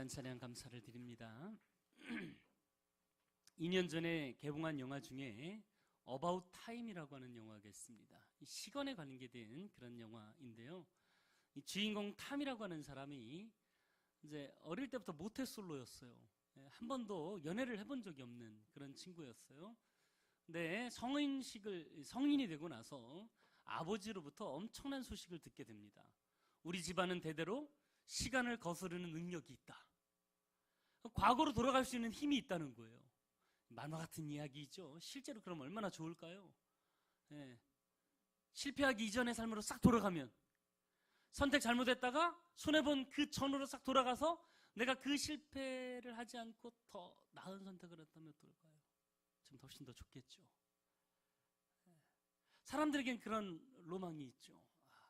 귀한 찬양 감사를 드립니다. 2년 전에 개봉한 영화 중에 About Time이라고 하는 영화가 있습니다. 시간에 관계된 그런 영화인데요. 이 주인공 탐이라고 하는 사람이 이제 어릴 때부터 모태솔로였어요. 한 번도 연애를 해본 적이 없는 그런 친구였어요. 근데 성인이 되고 나서 아버지로부터 엄청난 소식을 듣게 됩니다. 우리 집안은 대대로 시간을 거스르는 능력이 있다. 과거로 돌아갈 수 있는 힘이 있다는 거예요. 만화 같은 이야기죠. 실제로 그럼 얼마나 좋을까요? 실패하기 이전의 삶으로 싹 돌아가면, 선택 잘못했다가 손해본 그 전으로 싹 돌아가서 내가 그 실패를 하지 않고 더 나은 선택을 했다면 어떨까요? 좀 훨씬 더 좋겠죠. 사람들에겐 그런 로망이 있죠.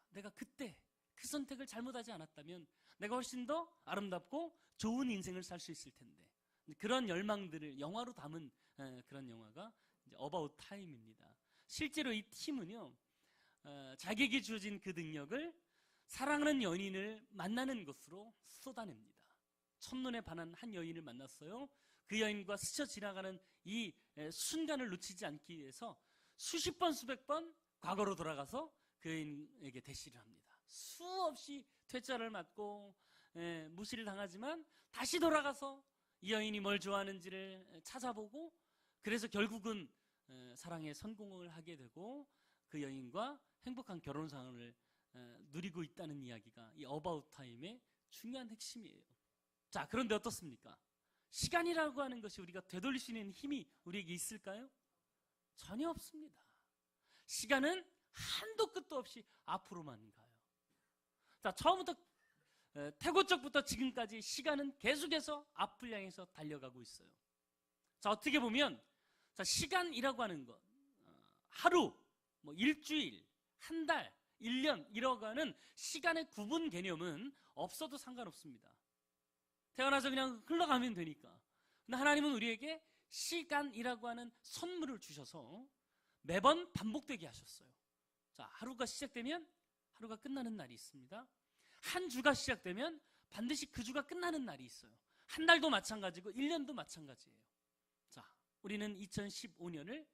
내가 그때 그 선택을 잘못하지 않았다면 내가 훨씬 더 아름답고 좋은 인생을 살 수 있을 텐데, 그런 열망들을 영화로 담은 그런 영화가 이제 About Time입니다. 실제로 이 팀은요, 자기에게 주어진 그 능력을 사랑하는 연인을 만나는 것으로 쏟아냅니다. 첫눈에 반한 한 여인을 만났어요. 그 여인과 스쳐 지나가는 이 순간을 놓치지 않기 위해서 수십 번 수백 번 과거로 돌아가서 그 여인에게 대시를 합니다. 수없이 퇴짜를 맞고 무시를 당하지만 다시 돌아가서 이 여인이 뭘 좋아하는지를 찾아보고, 그래서 결국은 사랑에 성공을 하게 되고 그 여인과 행복한 결혼상을 누리고 있다는 이야기가 이 About Time의 중요한 핵심이에요. 자, 그런데 어떻습니까? 시간이라고 하는 것이 우리가 되돌릴 수 있는 힘이 우리에게 있을까요? 전혀 없습니다. 시간은 한도 끝도 없이 앞으로만 가요. 자, 처음부터 태고적부터 지금까지 시간은 계속해서 앞을 향해서 달려가고 있어요. 자, 어떻게 보면 시간이라고 하는 것, 하루, 일주일, 한 달, 1년 이라고 하는 시간의 구분 개념은 없어도 상관없습니다. 태어나서 그냥 흘러가면 되니까. 근데 하나님은 우리에게 시간이라고 하는 선물을 주셔서 매번 반복되게 하셨어요. 자, 하루가 시작되면 하루가 끝나는 날이 있습니다. 한 주가 시작되면 반드시 그 주가 끝나는 날이 있어요. 한 달도 마찬가지고 1년도 마찬가지예요. 자, 우리는 2015년을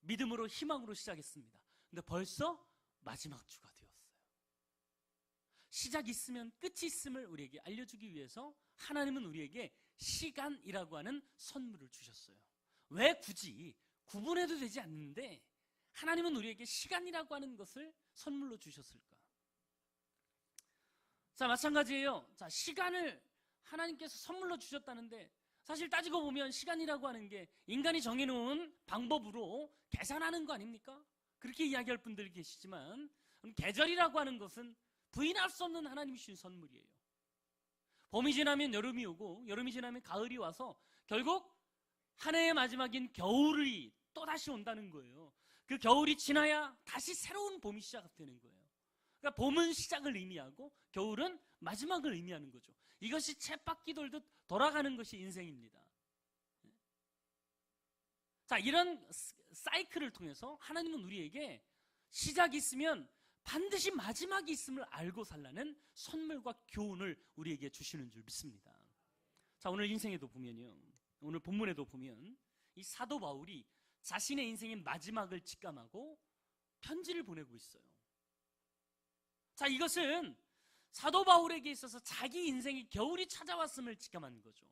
믿음으로 희망으로 시작했습니다. 근데 벌써 마지막 주가 되었어요. 시작이 있으면 끝이 있음을 우리에게 알려주기 위해서 하나님은 우리에게 시간이라고 하는 선물을 주셨어요. 왜 굳이 구분해도 되지 않는데 하나님은 우리에게 시간이라고 하는 것을 선물로 주셨을까? 자, 마찬가지예요. 자, 시간을 하나님께서 선물로 주셨다는데, 사실 따지고 보면 시간이라고 하는 게 인간이 정해놓은 방법으로 계산하는 거 아닙니까? 그렇게 이야기할 분들이 계시지만, 계절이라고 하는 것은 부인할 수 없는 하나님이 주신 선물이에요. 봄이 지나면 여름이 오고, 여름이 지나면 가을이 와서 결국 한 해의 마지막인 겨울이 또 다시 온다는 거예요. 그 겨울이 지나야 다시 새로운 봄이 시작되는 거예요. 그러니까 봄은 시작을 의미하고 겨울은 마지막을 의미하는 거죠. 이것이 쳇바퀴 돌듯 돌아가는 것이 인생입니다. 자, 이런 사이클을 통해서 하나님은 우리에게 시작이 있으면 반드시 마지막이 있음을 알고 살라는 선물과 교훈을 우리에게 주시는 줄 믿습니다. 자, 오늘 인생에도 보면요, 오늘 본문에도 보면 이 사도 바울이 자신의 인생의 마지막을 직감하고 편지를 보내고 있어요. 자, 이것은 사도 바울에게 있어서 자기 인생의 겨울이 찾아왔음을 직감한 거죠.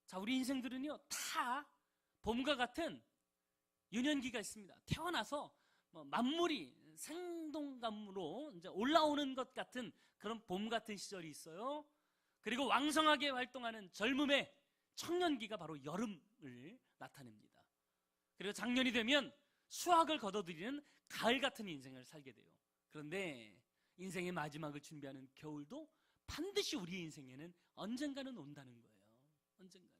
자, 우리 인생들은요, 다 봄과 같은 유년기가 있습니다. 태어나서 만물이 생동감으로 이제 올라오는 것 같은 그런 봄 같은 시절이 있어요. 그리고 왕성하게 활동하는 젊음의 청년기가 바로 여름을 나타냅니다. 그리고 작년이 되면 수확을 거둬들이는 가을 같은 인생을 살게 돼요. 그런데 인생의 마지막을 준비하는 겨울도 반드시 우리의 인생에는 언젠가는 온다는 거예요. 언젠가는.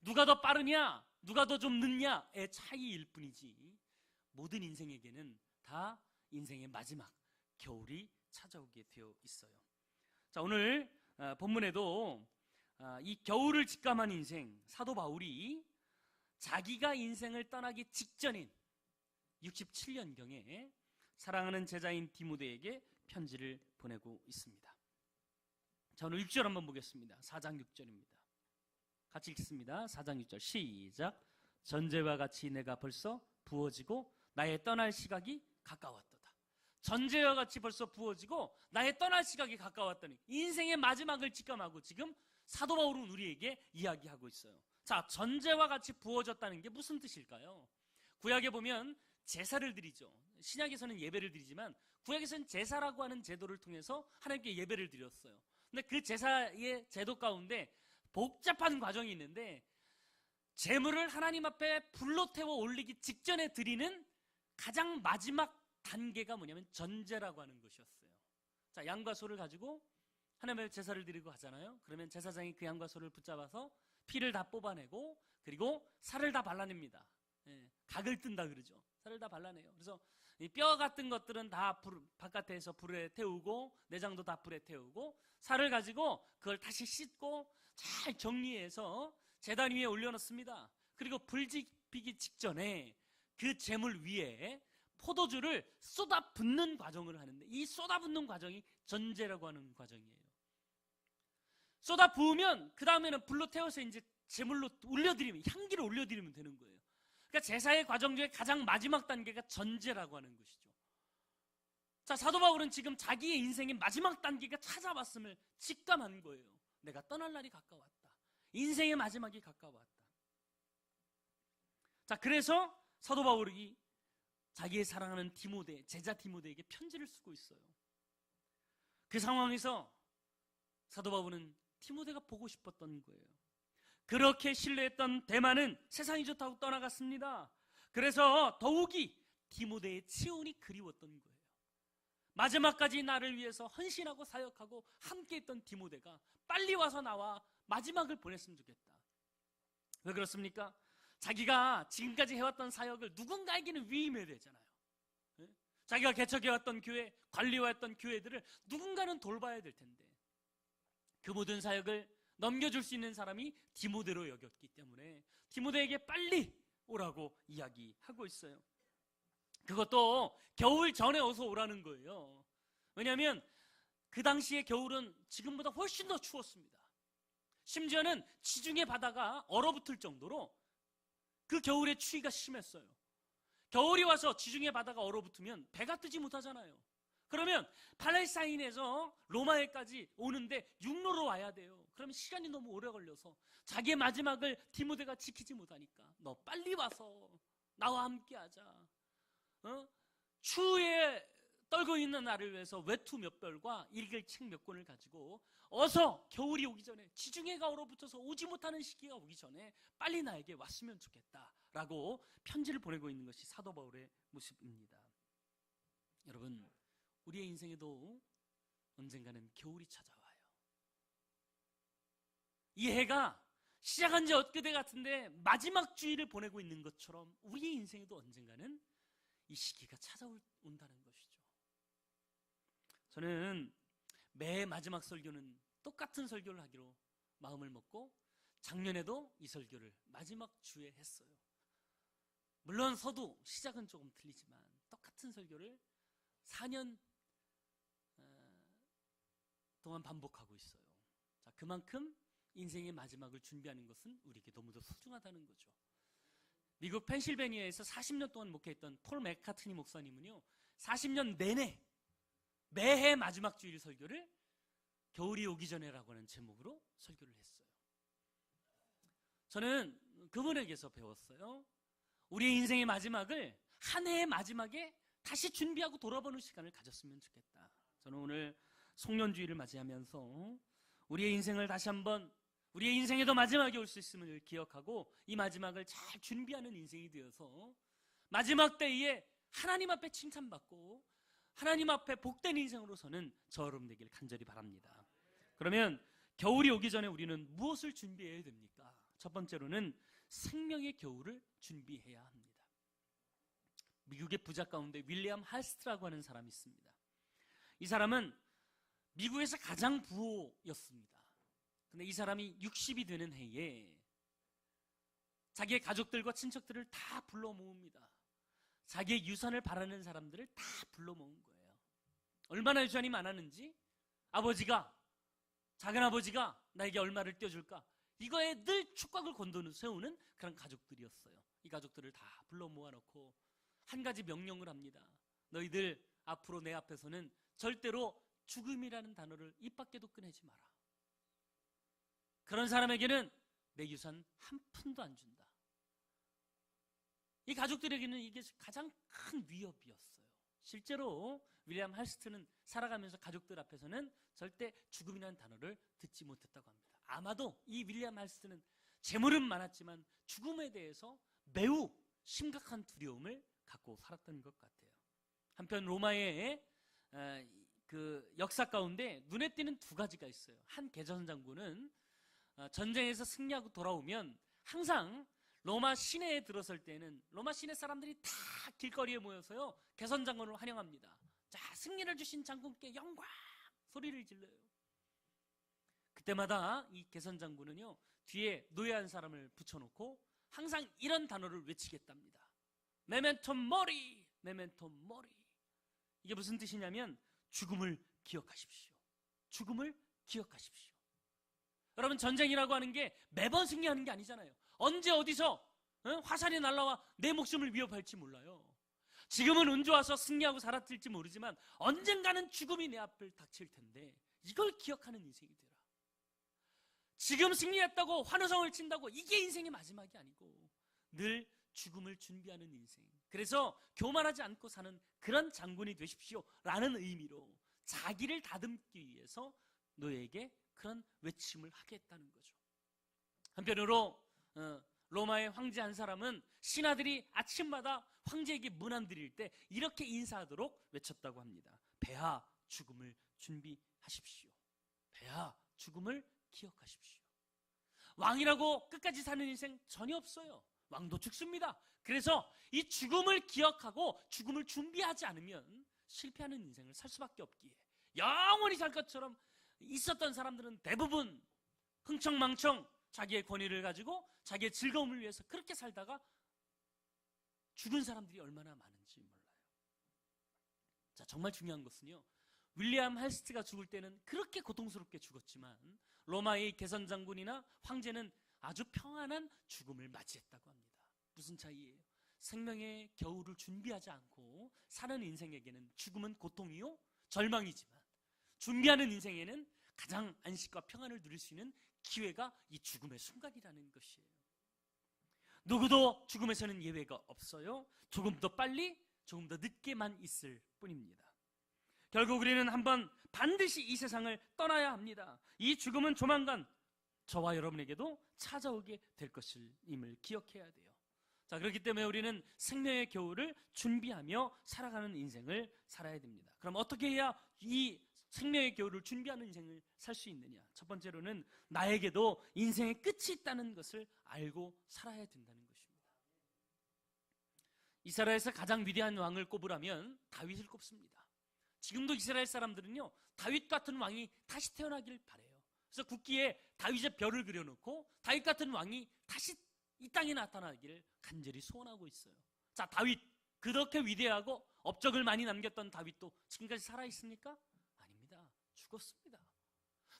누가 더 빠르냐, 누가 더 좀 늦냐의 차이일 뿐이지 모든 인생에게는 다 인생의 마지막 겨울이 찾아오게 되어 있어요. 자, 오늘 본문에도 이 겨울을 직감한 인생, 사도 바울이 자기가 인생을 떠나기 직전인 67년경에 사랑하는 제자인 디모데에게 편지를 보내고 있습니다. 자, 오늘 6절 한번 보겠습니다. 4장 6절입니다. 같이 읽습니다. 4장 6절 시작. 전제와 같이 내가 벌써 부어지고 나의 떠날 시각이 가까웠도다. 전제와 같이 벌써 부어지고 나의 떠날 시각이 가까웠더니 인생의 마지막을 직감하고 지금 사도 바울은 우리에게 이야기하고 있어요. 자, 전제와 같이 부어졌다는 게 무슨 뜻일까요? 구약에 보면 제사를 드리죠. 신약에서는 예배를 드리지만 구약에서는 제사라고 하는 제도를 통해서 하나님께 예배를 드렸어요. 근데 그 제사의 제도 가운데 복잡한 과정이 있는데 제물을 하나님 앞에 불로 태워 올리기 직전에 드리는 가장 마지막 단계가 뭐냐면 전제라고 하는 것이었어요. 자, 양과 소를 가지고 하나님 앞에 제사를 드리고 가잖아요. 그러면 제사장이 그 양과 소를 붙잡아서 피를 다 뽑아내고 그리고 살을 다 발라냅니다. 각을 뜬다 그러죠. 살을 다 발라내요. 그래서 이 뼈 같은 것들은 다 바깥에서 불에 태우고 내장도 다 불에 태우고 살을 가지고 그걸 다시 씻고 잘 정리해서 제단 위에 올려놓습니다. 그리고 불 지피기 직전에 그 제물 위에 포도주를 쏟아 붓는 과정을 하는데 이 쏟아 붓는 과정이 전제라고 하는 과정이에요. 쏟아 부으면 그 다음에는 불로 태워서 이제 제물로 올려드리면 향기를 올려드리면 되는 거예요. 그러니까 제사의 과정 중에 가장 마지막 단계가 전제라고 하는 것이죠. 자, 사도 바울은 지금 자기의 인생의 마지막 단계가 찾아왔음을 직감한 거예요. 내가 떠날 날이 가까웠다. 인생의 마지막이 가까웠다. 자, 그래서 사도 바울이 자기의 사랑하는 디모데, 제자 디모데에게 편지를 쓰고 있어요. 그 상황에서 사도 바울은 디모데가 보고 싶었던 거예요. 그렇게 신뢰했던 데마는 세상이 좋다고 떠나갔습니다. 그래서 더욱이 디모데의 치운이 그리웠던 거예요. 마지막까지 나를 위해서 헌신하고 사역하고 함께했던 디모데가 빨리 와서 나와 마지막을 보냈으면 좋겠다. 왜 그렇습니까? 자기가 지금까지 해왔던 사역을 누군가에게는 위임해야 되잖아요. 자기가 개척해왔던 교회, 관리해왔던 교회들을 누군가는 돌봐야 될 텐데 그 모든 사역을 넘겨줄 수 있는 사람이 디모데로 여겼기 때문에 디모데에게 빨리 오라고 이야기하고 있어요. 그것도 겨울 전에 어서 오라는 거예요. 왜냐하면 그 당시의 겨울은 지금보다 훨씬 더 추웠습니다. 심지어는 지중해 바다가 얼어붙을 정도로 그 겨울의 추위가 심했어요. 겨울이 와서 지중해 바다가 얼어붙으면 배가 뜨지 못하잖아요. 그러면 팔레스타인에서 로마에까지 오는데 육로로 와야 돼요. 그러면 시간이 너무 오래 걸려서 자기의 마지막을 디모데가 지키지 못하니까 너 빨리 와서 나와 함께 하자. 추위에 떨고 있는 나를 위해서 외투 몇 벌과 읽을 책 몇 권을 가지고 어서 겨울이 오기 전에 지중해가 얼어붙어서 오지 못하는 시기가 오기 전에 빨리 나에게 왔으면 좋겠다라고 편지를 보내고 있는 것이 사도 바울의 모습입니다. 여러분, 우리의 인생에도 언젠가는 겨울이 찾아와요. 이 해가 시작한 지 엊그제 같은데 마지막 주일을 보내고 있는 것처럼 우리의 인생에도 언젠가는 이 시기가 찾아온다는 것이죠. 저는 매 마지막 설교는 똑같은 설교를 하기로 마음을 먹고 작년에도 이 설교를 마지막 주에 했어요. 물론 서두 시작은 조금 틀리지만 똑같은 설교를 4년 동안 반복하고 있어요. 자, 그만큼 인생의 마지막을 준비하는 것은 우리에게 너무도 소중하다는 거죠. 미국 펜실베니아에서 40년 동안 목회했던 폴 맥카트니 목사님은요 40년 내내 매해 마지막 주일 설교를 겨울이 오기 전에라고 하는 제목으로 설교를 했어요. 저는 그분에게서 배웠어요. 우리의 인생의 마지막을 한 해의 마지막에 다시 준비하고 돌아보는 시간을 가졌으면 좋겠다. 저는 오늘 송년주일을 맞이하면서 우리의 인생을 다시 한번 우리의 인생에도 마지막이 올 수 있음을 기억하고 이 마지막을 잘 준비하는 인생이 되어서 마지막 때에 하나님 앞에 칭찬받고 하나님 앞에 복된 인생으로서는 저 여러분 되길 간절히 바랍니다. 그러면 겨울이 오기 전에 우리는 무엇을 준비해야 됩니까? 첫 번째로는 생명의 겨울을 준비해야 합니다. 미국의 부자 가운데 윌리엄 할스트라고 하는 사람이 있습니다. 이 사람은 미국에서 가장 부호였습니다. 근데 이 사람이 60이 되는 해에 자기의 가족들과 친척들을 다 불러 모읍니다. 자기의 유산을 바라는 사람들을 다 불러 모은 거예요. 얼마나 유산이 많았는지 아버지가 작은아버지가 나에게 얼마를 떼어줄까? 이거에 늘 촉각을 세우는 그런 가족들이었어요. 이 가족들을 다 불러 모아놓고 한 가지 명령을 합니다. 너희들 앞으로 내 앞에서는 절대로 죽음이라는 단어를 입 밖에도 꺼내지 마라. 그런 사람에게는 내 유산 한 푼도 안 준다. 이 가족들에게는 이게 가장 큰 위협이었어요. 실제로 윌리엄 할스트는 살아가면서 가족들 앞에서는 절대 죽음이라는 단어를 듣지 못했다고 합니다. 아마도 이 윌리엄 할스트는 재물은 많았지만 죽음에 대해서 매우 심각한 두려움을 갖고 살았던 것 같아요. 한편 로마의 그 역사 가운데 눈에 띄는 두 가지가 있어요. 한 개전 장군은 전쟁에서 승리하고 돌아오면 항상 로마 시내에 들어설 때는 로마 시내 사람들이 다 길거리에 모여서요 개선 장군을 환영합니다. 자, 승리를 주신 장군께 영광 소리를 질러요. 그때마다 이 개선 장군은요 뒤에 노예한 사람을 붙여놓고 항상 이런 단어를 외치겠답니다. 메멘토 모리, 메멘토 모리. 이게 무슨 뜻이냐면 죽음을 기억하십시오. 죽음을 기억하십시오. 여러분, 전쟁이라고 하는 게 매번 승리하는 게 아니잖아요. 언제 어디서 화살이 날라와 내 목숨을 위협할지 몰라요. 지금은 운 좋아서 승리하고 살았을지 모르지만 언젠가는 죽음이 내 앞을 닥칠 텐데 이걸 기억하는 인생이 되라. 지금 승리했다고 환호성을 친다고 이게 인생의 마지막이 아니고 늘 죽음을 준비하는 인생. 그래서 교만하지 않고 사는 그런 장군이 되십시오 라는 의미로 자기를 다듬기 위해서 노예에게 그런 외침을 하겠다는 거죠. 한편으로 로마의 황제 한 사람은 신하들이 아침마다 황제에게 문안 드릴 때 이렇게 인사하도록 외쳤다고 합니다. 폐하, 죽음을 준비하십시오. 폐하, 죽음을 기억하십시오. 왕이라고 끝까지 사는 인생 전혀 없어요. 왕도 죽습니다. 그래서 이 죽음을 기억하고 죽음을 준비하지 않으면 실패하는 인생을 살 수밖에 없기에 영원히 살 것처럼 있었던 사람들은 대부분 흥청망청 자기의 권위를 가지고 자기의 즐거움을 위해서 그렇게 살다가 죽은 사람들이 얼마나 많은지 몰라요. 자, 정말 중요한 것은요, 윌리엄 할스트가 죽을 때는 그렇게 고통스럽게 죽었지만 로마의 개선 장군이나 황제는 아주 평안한 죽음을 맞이했다고 합니다. 무슨 차이예요? 생명의 겨울을 준비하지 않고 사는 인생에게는 죽음은 고통이요 절망이지만 준비하는 인생에는 가장 안식과 평안을 누릴 수 있는 기회가 이 죽음의 순간이라는 것이에요. 누구도 죽음에서는 예외가 없어요. 조금 더 빨리, 조금 더 늦게만 있을 뿐입니다. 결국 우리는 한번 반드시 이 세상을 떠나야 합니다. 이 죽음은 조만간 저와 여러분에게도 찾아오게 될 것임을 기억해야 돼요. 자, 그렇기 때문에 우리는 생명의 겨울을 준비하며 살아가는 인생을 살아야 됩니다. 그럼 어떻게 해야 이 생명의 겨울을 준비하는 인생을 살 수 있느냐? 첫 번째로는 나에게도 인생의 끝이 있다는 것을 알고 살아야 된다는 것입니다. 이스라엘에서 가장 위대한 왕을 꼽으라면 다윗을 꼽습니다. 지금도 이스라엘 사람들은요, 다윗 같은 왕이 다시 태어나길 바라요. 그래서 국기에 다윗의 별을 그려놓고 다윗 같은 왕이 다시 이 땅에 나타나기를 간절히 소원하고 있어요. 자, 다윗, 그렇게 위대하고 업적을 많이 남겼던 다윗도 지금까지 살아있습니까? 아닙니다. 죽었습니다.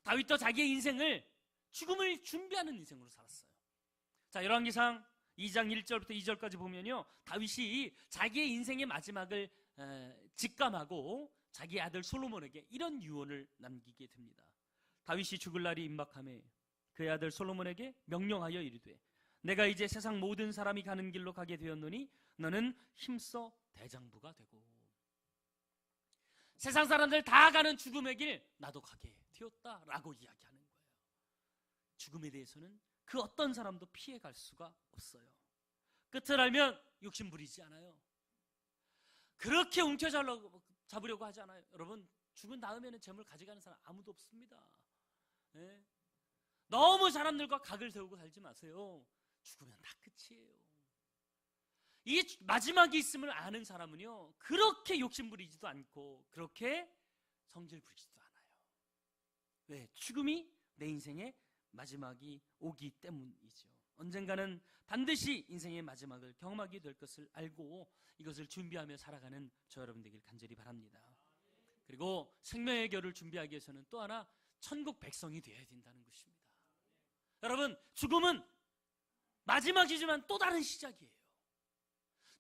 다윗도 자기의 인생을 죽음을 준비하는 인생으로 살았어요. 자, 열왕기상 2장 1절부터 2절까지 보면요, 다윗이 자기의 인생의 마지막을 직감하고 자기 아들 솔로몬에게 이런 유언을 남기게 됩니다. 다윗이 죽을 날이 임박하매 그의 아들 솔로몬에게 명령하여 이르되 내가 이제 세상 모든 사람이 가는 길로 가게 되었노니 너는 힘써 대장부가 되고. 세상 사람들 다 가는 죽음의 길 나도 가게 되었다라고 이야기하는 거예요. 죽음에 대해서는 그 어떤 사람도 피해갈 수가 없어요. 끝을 알면 욕심 부리지 않아요. 그렇게 움켜잡으려고 하지 않아요. 여러분, 죽은 다음에는 재물 가져가는 사람 아무도 없습니다. 네? 너무 사람들과 각을 세우고 살지 마세요. 죽으면 다 끝이에요. 이 마지막이 있음을 아는 사람은요, 그렇게 욕심 부리지도 않고 그렇게 성질 부리지도 않아요. 왜? 죽음이 내 인생의 마지막이 오기 때문이죠. 언젠가는 반드시 인생의 마지막을 경험하게 될 것을 알고 이것을 준비하며 살아가는 저 여러분 되길 간절히 바랍니다. 그리고 생명의 겨울을 준비하기 위해서는 또 하나 천국 백성이 되어야 된다는 것입니다. 여러분, 죽음은 마지막이지만 또 다른 시작이에요.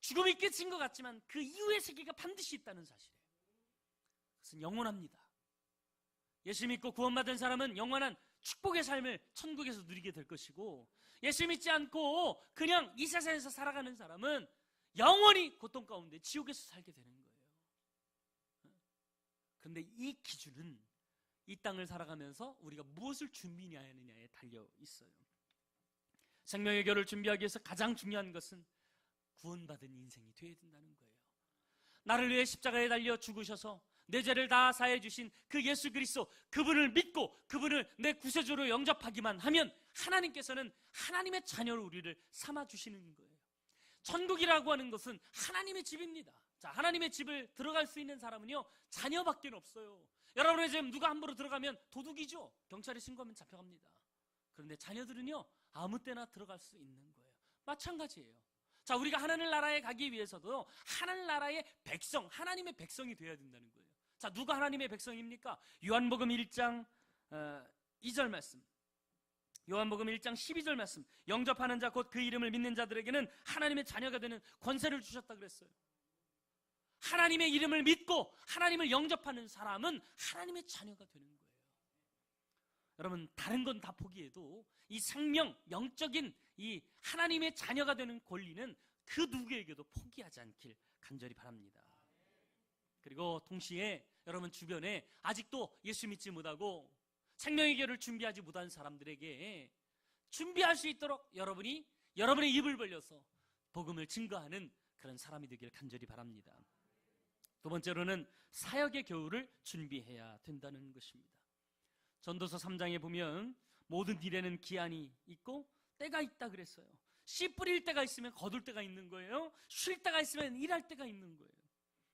죽음이 끝인 것 같지만 그 이후의 세계가 반드시 있다는 사실이에요. 그것은 영원합니다. 예수 믿고 구원받은 사람은 영원한 축복의 삶을 천국에서 누리게 될 것이고, 예수 믿지 않고 그냥 이 세상에서 살아가는 사람은 영원히 고통 가운데 지옥에서 살게 되는 거예요. 그런데 이 기준은 이 땅을 살아가면서 우리가 무엇을 준비하느냐에 달려 있어요. 생명의 교를 준비하기 위해서 가장 중요한 것은 구원받은 인생이 되어야 된다는 거예요. 나를 위해 십자가에 달려 죽으셔서 내 죄를 다 사해 주신 그 예수 그리스도, 그분을 믿고 그분을 내 구세주로 영접하기만 하면 하나님께서는 하나님의 자녀로 우리를 삼아 주시는 거예요. 천국이라고 하는 것은 하나님의 집입니다. 자, 하나님의 집을 들어갈 수 있는 사람은요, 자녀밖에 없어요. 여러분의 집 누가 함부로 들어가면 도둑이죠. 경찰에 신고하면 잡혀갑니다. 그런데 자녀들은요, 아무 때나 들어갈 수 있는 거예요. 마찬가지예요. 자, 우리가 하나님 나라에 가기 위해서도 하나님 나라의 백성, 하나님의 백성이 되어야 된다는 거예요. 자, 누가 하나님의 백성입니까? 요한복음 1장 2절 말씀, 요한복음 1장 12절 말씀, 영접하는 자 곧 그 이름을 믿는 자들에게는 하나님의 자녀가 되는 권세를 주셨다 그랬어요. 하나님의 이름을 믿고 하나님을 영접하는 사람은 하나님의 자녀가 되는 거예요. 여러분, 다른 건 다 포기해도 이 생명, 영적인 이 하나님의 자녀가 되는 권리는 그 누구에게도 포기하지 않길 간절히 바랍니다. 그리고 동시에 여러분 주변에 아직도 예수 믿지 못하고 생명의 길을 준비하지 못한 사람들에게 준비할 수 있도록 여러분이 여러분의 입을 벌려서 복음을 증거하는 그런 사람이 되길 간절히 바랍니다. 두 번째로는 사역의 겨울을 준비해야 된다는 것입니다. 전도서 3장에 보면 모든 일에는 기한이 있고 때가 있다 그랬어요. 씨 뿌릴 때가 있으면 거둘 때가 있는 거예요. 쉴 때가 있으면 일할 때가 있는 거예요.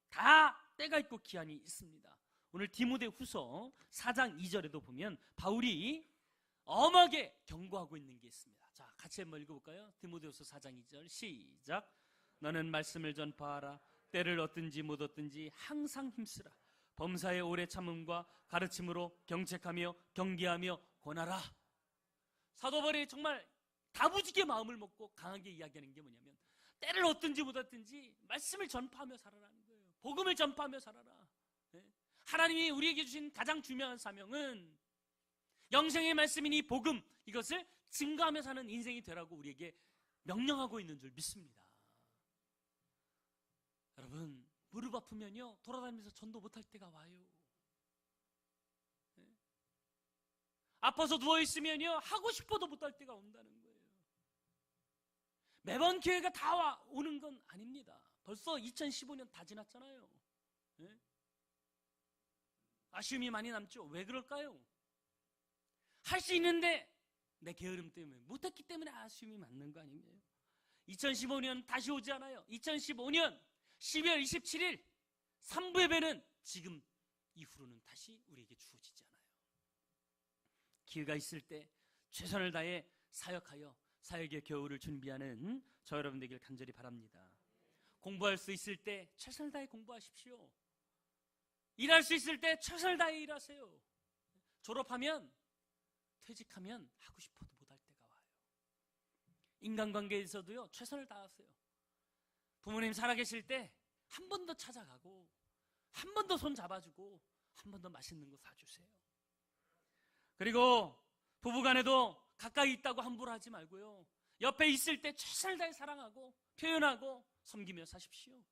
다 때가 있고 기한이 있습니다. 오늘 디모데후서 4장 2절에도 보면 바울이 엄하게 경고하고 있는 게 있습니다. 자, 같이 한번 읽어볼까요? 디모데후서 4장 2절 시작. 너는 말씀을 전파하라. 때를 얻든지 못 얻든지 항상 힘쓰라. 범사의 오래 참음과 가르침으로 경책하며 경계하며 권하라. 사도 바울이 정말 다부지게 마음을 먹고 강하게 이야기하는 게 뭐냐면, 때를 얻든지 못 얻든지 말씀을 전파하며 살아라는 거예요. 복음을 전파하며 살아라. 하나님이 우리에게 주신 가장 중요한 사명은 영생의 말씀이니 복음, 이것을 증거하며 사는 인생이 되라고 우리에게 명령하고 있는 줄 믿습니다. 여러분, 무릎 아프면요 돌아다니면서 전도 못할 때가 와요. 아파서 누워있으면요 하고 싶어도 못할 때가 온다는 거예요. 매번 교회가 다 오는 건 아닙니다. 벌써 2015년 다 지났잖아요. 아쉬움이 많이 남죠. 왜 그럴까요? 할 수 있는데 내 게으름 때문에, 못했기 때문에 아쉬움이 많는 거 아니에요? 2015년 다시 오지 않아요. 2015년 12월 27일 3부 예배는 지금 이후로는 다시 우리에게 주어지지 않아요. 기회가 있을 때 최선을 다해 사역하여 사역의 겨울을 준비하는 저 여러분 되길 간절히 바랍니다. 공부할 수 있을 때 최선을 다해 공부하십시오. 일할 수 있을 때 최선을 다해 일하세요. 졸업하면, 퇴직하면 하고 싶어도 못할 때가 와요. 인간관계에서도요 최선을 다하세요. 부모님 살아계실 때 한 번 더 찾아가고, 한 번 더 손 잡아주고, 한 번 더 맛있는 거 사주세요. 그리고 부부간에도 가까이 있다고 함부로 하지 말고요, 옆에 있을 때 최선을 다해 사랑하고 표현하고 섬기며 사십시오.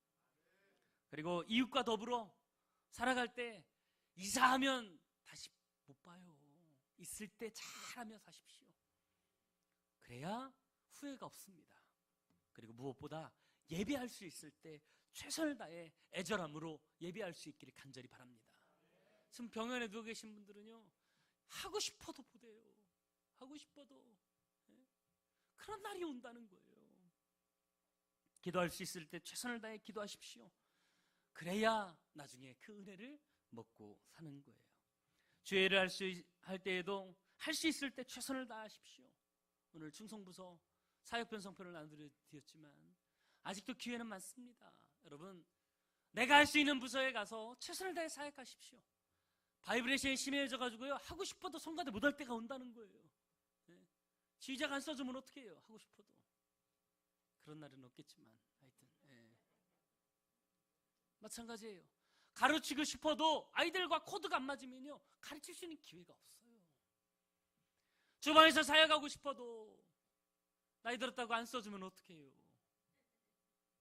그리고 이웃과 더불어 살아갈 때 이사하면 다시 못 봐요. 있을 때 잘하며 사십시오. 그래야 후회가 없습니다. 그리고 무엇보다 예배할 수 있을 때 최선을 다해 애절함으로 예배할 수 있기를 간절히 바랍니다. 지금 병원에 누워 계신 분들은요 하고 싶어도 못해요. 하고 싶어도. 그런 날이 온다는 거예요. 기도할 수 있을 때 최선을 다해 기도하십시오. 그래야 나중에 그 은혜를 먹고 사는 거예요. 주의를 할 때에도 할 수 있을 때 최선을 다하십시오. 오늘 충성부서 사역변성편을 나눠드렸지만 아직도 기회는 많습니다. 여러분, 내가 할 수 있는 부서에 가서 최선을 다해 사역하십시오. 바이브레이션이 심해져가지고요, 하고 싶어도 성가대 못할 때가 온다는 거예요. 네. 지휘자가 안 써주면 어떻게 해요? 하고 싶어도. 그런 날은 없겠지만 하여튼 마찬가지예요. 가르치고 싶어도 아이들과 코드가 안 맞으면요, 가르칠 수 있는 기회가 없어요. 주방에서 사역하고 싶어도 나이 들었다고 안 써주면 어떻게 해요?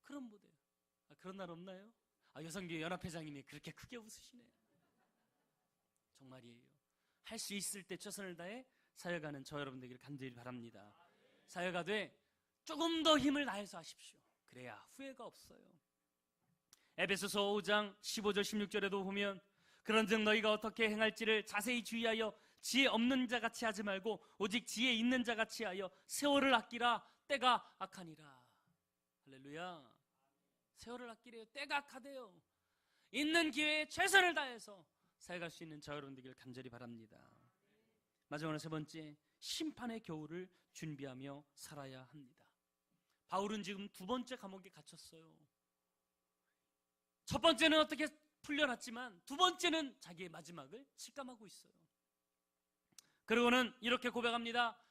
그럼 못해요. 그런 날 없나요? 여성교회 연합회장님이 그렇게 크게 웃으시네. 정말이에요. 할 수 있을 때 최선을 다해 사역하는 저 여러분 되기를 간절히 바랍니다. 사역하되 조금 더 힘을 다해서 하십시오. 그래야 후회가 없어요. 에베소서 5장 15절 16절에도 보면, 그런즉 너희가 어떻게 행할지를 자세히 주의하여 지혜 없는 자같이 하지 말고 오직 지혜 있는 자같이 하여 세월을 아끼라. 때가 악하니라. 할렐루야. 세월을 아끼래요. 때가 악하대요. 있는 기회에 최선을 다해서 사역할 수 있는 저 여러분 되기를 간절히 바랍니다. 마지막으로 세 번째, 심판의 겨울을 준비하며 살아야 합니다. 바울은 지금 두 번째 감옥에 갇혔어요. 첫 번째는 어떻게 풀려났지만 두 번째는 자기의 마지막을 직감하고 있어요. 그리고는 이렇게 고백합니다.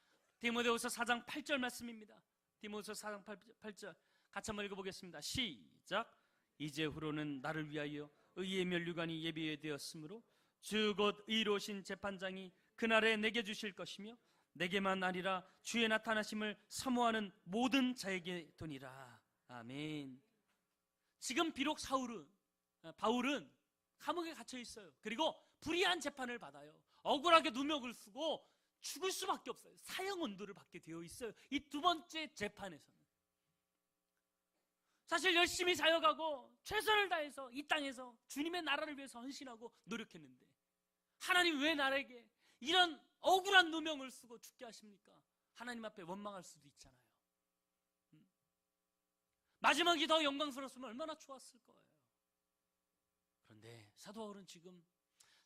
디모데후서 4장 8절 말씀입니다. 디모데후서 4장 8절 같이 한번 읽어보겠습니다. 시작. 이제후로는 나를 위하여 의의 면류관이 예비되었으므로 주 곧 의로우신 재판장이 그날에 내게 주실 것이며 내게만 아니라 주의 나타나심을 사모하는 모든 자에게 도니라. 아멘. 지금 비록 바울은 감옥에 갇혀 있어요. 그리고 불의한 재판을 받아요. 억울하게 누명을 쓰고 죽을 수밖에 없어요. 사형 언도를 받게 되어 있어요. 이 두 번째 재판에서는. 사실 열심히 사역하고 최선을 다해서 이 땅에서 주님의 나라를 위해서 헌신하고 노력했는데 하나님 왜 나에게 이런 억울한 누명을 쓰고 죽게 하십니까? 하나님 앞에 원망할 수도 있잖아요. 마지막이 더 영광스러웠으면 얼마나 좋았을 거예요. 그런데 사도 바울은 지금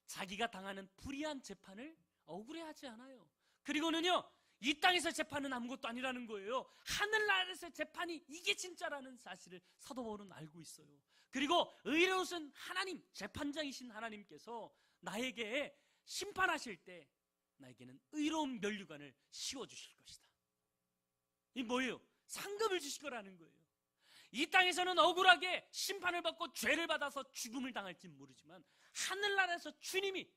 자기가 당하는 불의한 재판을 억울해하지 않아요. 그리고는요, 이 땅에서 재판은 아무것도 아니라는 거예요. 하늘나라에서 재판이 이게 진짜라는 사실을 사도 바울은 알고 있어요. 그리고 의로우신 하나님, 재판장이신 하나님께서 나에게 심판하실 때 나에게는 의로운 면류관을 씌워주실 것이다. 이 뭐예요? 상급을 주실 거라는 거예요. 이 땅에서는 억울하게 심판을 받고 죄를 받아서 죽음을 당할지는 모르지만 하늘나라에서 주님이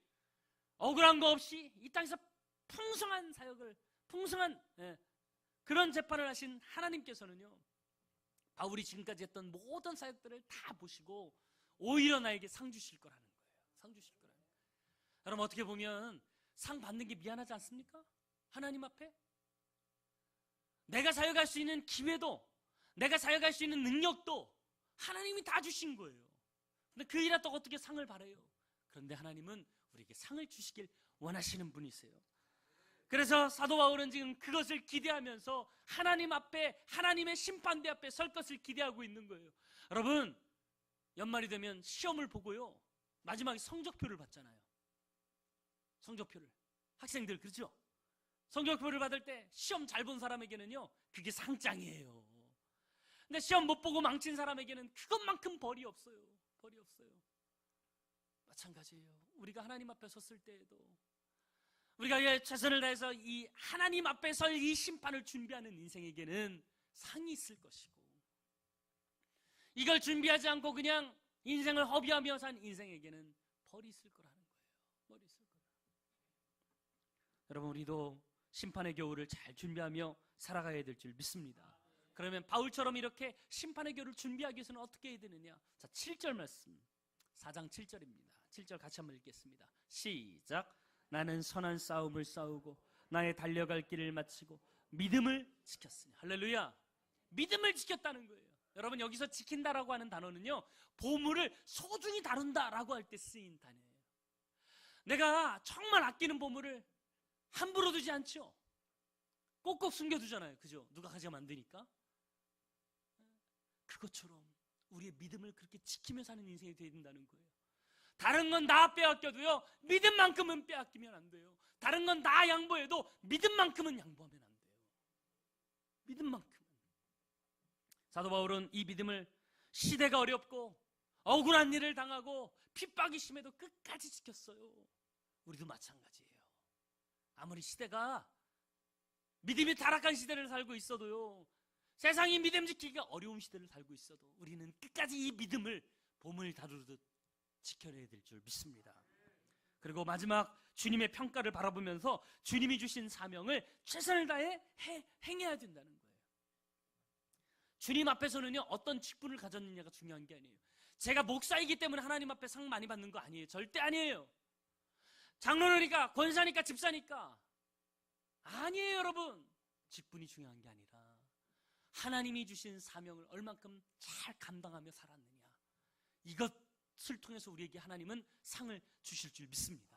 억울한 거 없이 이 땅에서 풍성한 사역을, 풍성한 그런 재판을 하신 하나님께서는요, 바울이 지금까지 했던 모든 사역들을 다 보시고 오히려 나에게 상 주실 거라는 거예요. 상 주실 거라는 거예요. 여러분, 어떻게 보면 상 받는 게 미안하지 않습니까? 하나님 앞에 내가 사역할 수 있는 기회도, 내가 사역할 수 있는 능력도 하나님이 다 주신 거예요. 근데 그 일했다고 어떻게 상을 바라요? 그런데 하나님은 우리에게 상을 주시길 원하시는 분이세요. 그래서 사도 바울은 지금 그것을 기대하면서 하나님 앞에, 하나님의 심판대 앞에 설 것을 기대하고 있는 거예요. 여러분, 연말이 되면 시험을 보고요, 마지막에 성적표를 받잖아요. 성적표를. 학생들 그렇죠? 성적표를 받을 때 시험 잘 본 사람에게는요, 그게 상장이에요. 근데 시험 못 보고 망친 사람에게는 그것만큼 벌이 없어요. 벌이 없어요. 마찬가지예요. 우리가 하나님 앞에 섰을 때에도 우리가 최선을 다해서 이 하나님 앞에 설 이 심판을 준비하는 인생에게는 상이 있을 것이고, 이걸 준비하지 않고 그냥 인생을 허비하며 산 인생에게는 벌이 있을 거라는 거예요. 벌이 있을 거라. 여러분, 우리도 심판의 겨울을 잘 준비하며 살아가야 될 줄 믿습니다. 그러면 바울처럼 이렇게 심판의 겨울을 준비하기 위해서는 어떻게 해야 되느냐? 자, 7절 말씀, 4장 7절입니다. 7절 같이 한번 읽겠습니다. 시작. 나는 선한 싸움을 싸우고 나의 달려갈 길을 마치고 믿음을 지켰으니. 할렐루야. 믿음을 지켰다는 거예요. 여러분, 여기서 지킨다라고 하는 단어는요, 보물을 소중히 다룬다라고 할 때 쓰인 단어예요. 내가 정말 아끼는 보물을 함부로 두지 않죠. 꼭꼭 숨겨두잖아요. 그죠? 누가 가져가면 안 되니까. 그것처럼 우리의 믿음을 그렇게 지키며 사는 인생이 되어야 된다는 거예요. 다른 건 다 빼앗겨도요, 믿음만큼은 빼앗기면 안 돼요. 다른 건 다 양보해도 믿음만큼은 양보하면 안 돼요. 믿음만큼은. 사도 바울은 이 믿음을 시대가 어렵고 억울한 일을 당하고 핍박이 심해도 끝까지 지켰어요. 우리도 마찬가지예요. 아무리 시대가 믿음이 타락한 시대를 살고 있어도요, 세상이 믿음 지키기가 어려운 시대를 살고 있어도 우리는 끝까지 이 믿음을 봄을 다루듯 지켜내야 될 줄 믿습니다. 그리고 마지막 주님의 평가를 바라보면서 주님이 주신 사명을 최선을 다해 행해야 된다는 거예요. 주님 앞에서는요, 어떤 직분을 가졌느냐가 중요한 게 아니에요. 제가 목사이기 때문에 하나님 앞에 상 많이 받는 거 아니에요. 절대 아니에요. 장로니까, 권사니까, 집사니까 아니에요. 여러분, 직분이 중요한 게 아니라 하나님이 주신 사명을 얼만큼 잘 감당하며 살았느냐, 이것을 통해서 우리에게 하나님은 상을 주실 줄 믿습니다.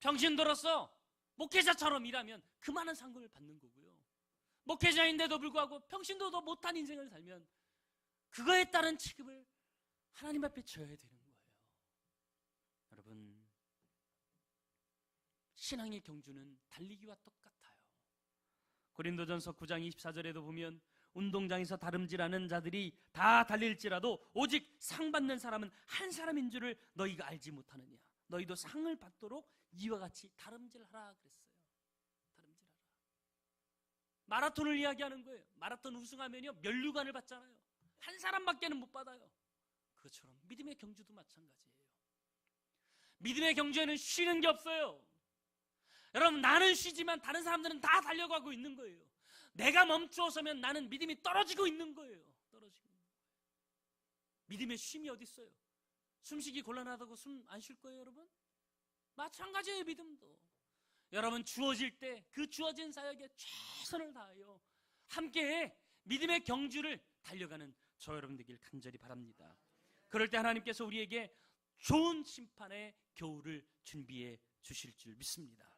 평신도로서 목회자처럼 일하면 그 많은 상금을 받는 거고요, 목회자인데도 불구하고 평신도도 못한 인생을 살면 그거에 따른 취급을 하나님 앞에 줘야 되는 거예요. 여러분, 신앙의 경주는 달리기와 똑같아요. 고린도전서 9장 24절에도 보면 운동장에서 다름질하는 자들이 다 달릴지라도 오직 상 받는 사람은 한 사람인 줄을 너희가 알지 못하느냐. 너희도 상을 받도록 이와 같이 다름질하라 그랬어요. 다름질하라. 마라톤을 이야기하는 거예요. 마라톤 우승하면요, 면류관을 받잖아요. 한 사람밖에는 못 받아요. 그것처럼 믿음의 경주도 마찬가지예요. 믿음의 경주에는 쉬는 게 없어요. 여러분, 나는 쉬지만 다른 사람들은 다 달려가고 있는 거예요. 내가 멈추어서면 나는 믿음이 떨어지고 있는 거예요. 떨어지고 있는 거예요. 믿음의 쉼이 어디 있어요? 숨쉬기 곤란하다고 숨 안 쉴 거예요, 여러분? 마찬가지예요, 믿음도. 여러분, 주어질 때 그 주어진 사역에 최선을 다하여 함께 믿음의 경주를 달려가는 저 여러분 되길 간절히 바랍니다. 그럴 때 하나님께서 우리에게 좋은 심판의 겨울을 준비해 주실 줄 믿습니다.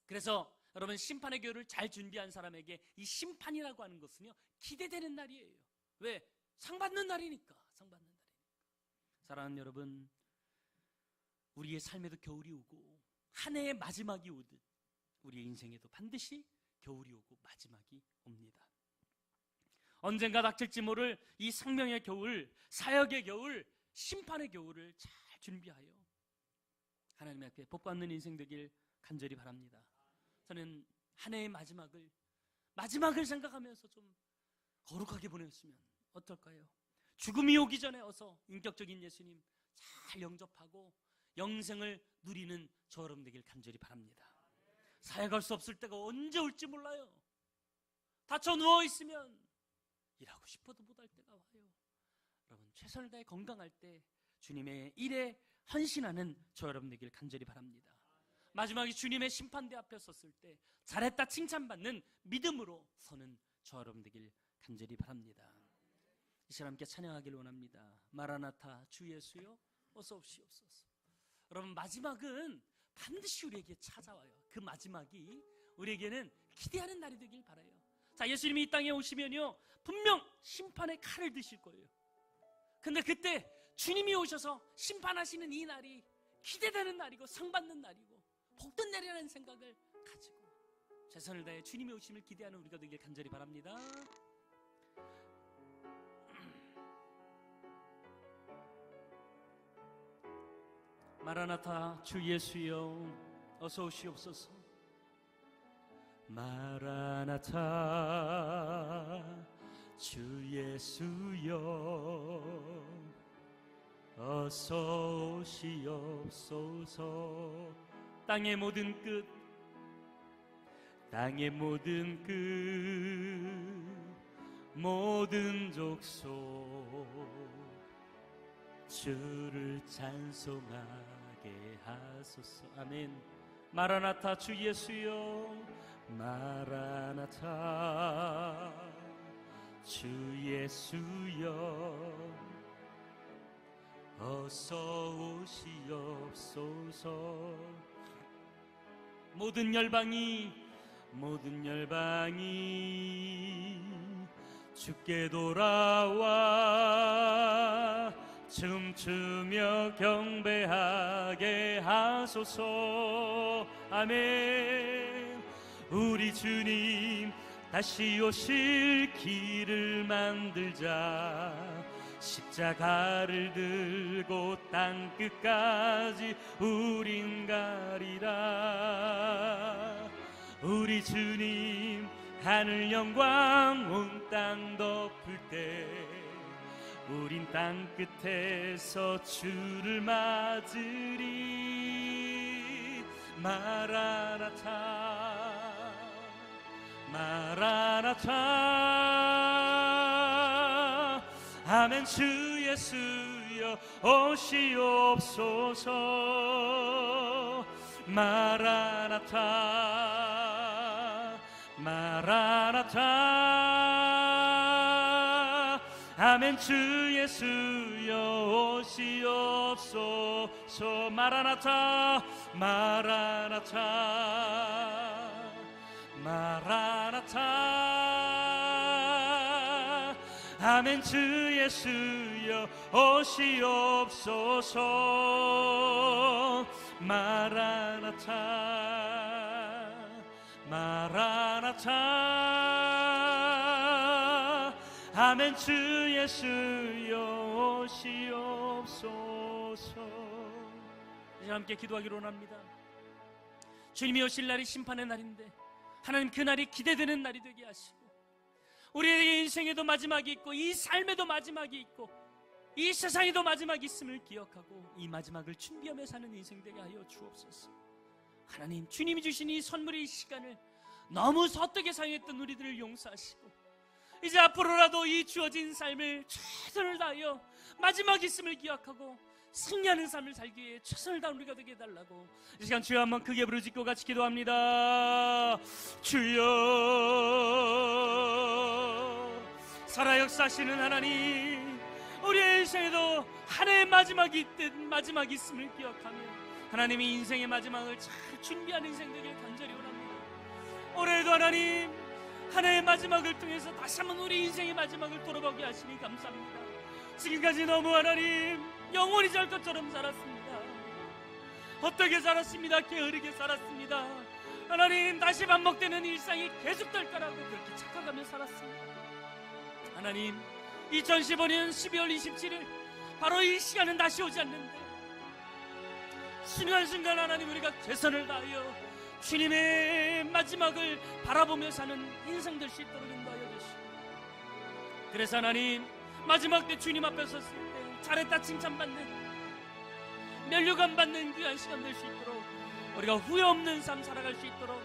그래서 여러분, 심판의 겨울을 잘 준비한 사람에게 이 심판이라고 하는 것은요, 기대되는 날이에요. 왜? 상 받는 날이니까. 상 받는 날이니까. 사랑하는 여러분, 우리의 삶에도 겨울이 오고 한 해의 마지막이 오듯 우리의 인생에도 반드시 겨울이 오고 마지막이 옵니다. 언젠가 닥칠지 모를 이 생명의 겨울, 사역의 겨울, 심판의 겨울을 잘 준비하여 하나님 앞에 복받는 인생 되길 간절히 바랍니다. 저는 한 해의 마지막을 생각하면서 좀 거룩하게 보냈으면 어떨까요? 죽음이 오기 전에 어서 인격적인 예수님 잘 영접하고 영생을 누리는 저 여러분 되길 간절히 바랍니다. 사역할 수 없을 때가 언제 올지 몰라요. 다쳐 누워있으면 일하고 싶어도 못할 때가 와요. 여러분, 최선을 다해 건강할 때 주님의 일에 헌신하는 저 여러분 되길 간절히 바랍니다. 마지막에 주님의 심판대 앞에 섰을 때 잘했다 칭찬받는 믿음으로 서는 저 여러분 되길 간절히 바랍니다. 이 시간 함께 찬양하길 원합니다. 마라나타, 주 예수여 어서 오시옵소서. 여러분, 마지막은 반드시 우리에게 찾아와요. 그 마지막이 우리에게는 기대하는 날이 되길 바라요. 자, 예수님이 이 땅에 오시면요, 분명 심판의 칼을 드실 거예요. 근데 그때 주님이 오셔서 심판하시는 이 날이 기대되는 날이고 상받는 날이고 복된 날이라는 생각을 가지고 최선을 다해 주님의 오심을 기대하는 우리가 되길 간절히 바랍니다. 마라나타, 주 예수여 어서 오시옵소서. 마라나타, 주 예수여 어서 오시옵소서. 땅의 모든 끝, 땅의 모든 끝, 모든 족속 주를 찬송하게 하소서. 아멘. 마라나타, 주 예수여 마라나타, 주 예수여 어서 오시옵소서. 모든 열방이 주께 돌아와 춤추며 경배하게 하소서. 아멘. 우리 주님 다시 오실 길을 만들자. 십자가를 들고 땅끝까지 우린 가리라. 우리 주님 하늘 영광 온 땅 덮을 때 우린 땅끝에서 주를 맞으리. 마라나타 마라나타 아멘. 주 예수여 오시옵소서. 마라나타 마라나타 아멘. 주 예수여 오시옵소서. 마라나타 마라나타 마라나타 아멘. 주 예수여 오시옵소서. 마라나타 마라나타 아멘. 주 예수여 오시옵소서. 이제 함께 기도하기로 원합니다. 주님이 오실 날이 심판의 날인데 하나님 그 날이 기대되는 날이 되게 하시고 우리의 인생에도 마지막이 있고 이 삶에도 마지막이 있고 이 세상에도 마지막이 있음을 기억하고 이 마지막을 준비하며 사는 인생 되게 하여 주옵소서. 하나님, 주님이 주신 이 선물의 이 시간을 너무 헛되게 사용했던 우리들을 용서하시고 이제 앞으로라도 이 주어진 삶을 최선을 다하여 마지막 있음을 기억하고 승리하는 삶을 살기 위해 최선을 다한 우리가 되게 해달라고 이 시간 주여 한번 크게 부르짖고 같이 기도합니다. 주여, 살아 역사하시는 하나님, 우리의 인생에도 한 해의 마지막이 있듯 마지막이 있음을 기억하며 하나님이 인생의 마지막을 잘 준비하는 인생 되길 간절히 원합니다. 올해도 하나님 한 해의 마지막을 통해서 다시 한번 우리 인생의 마지막을 돌아보게 하시니 감사합니다. 지금까지 너무 하나님 영원히 잘 것처럼 살았습니다. 어떻게 살았습니다. 게으르게 살았습니다. 하나님 다시 반복되는 일상이 계속될 거라고 그렇게 착각하며 살았습니다. 하나님 2015년 12월 27일 바로 이 시간은 다시 오지 않는데 순간순간 하나님 우리가 최선을 다하여 주님의 마지막을 바라보며 사는 인생 될 수 있도록 인도하여 주시고 그래서 하나님 마지막 때 주님 앞에 섰을 때 잘했다 칭찬받는 면류관 받는 귀한 시간 될 수 있도록 우리가 후회 없는 삶 살아갈 수 있도록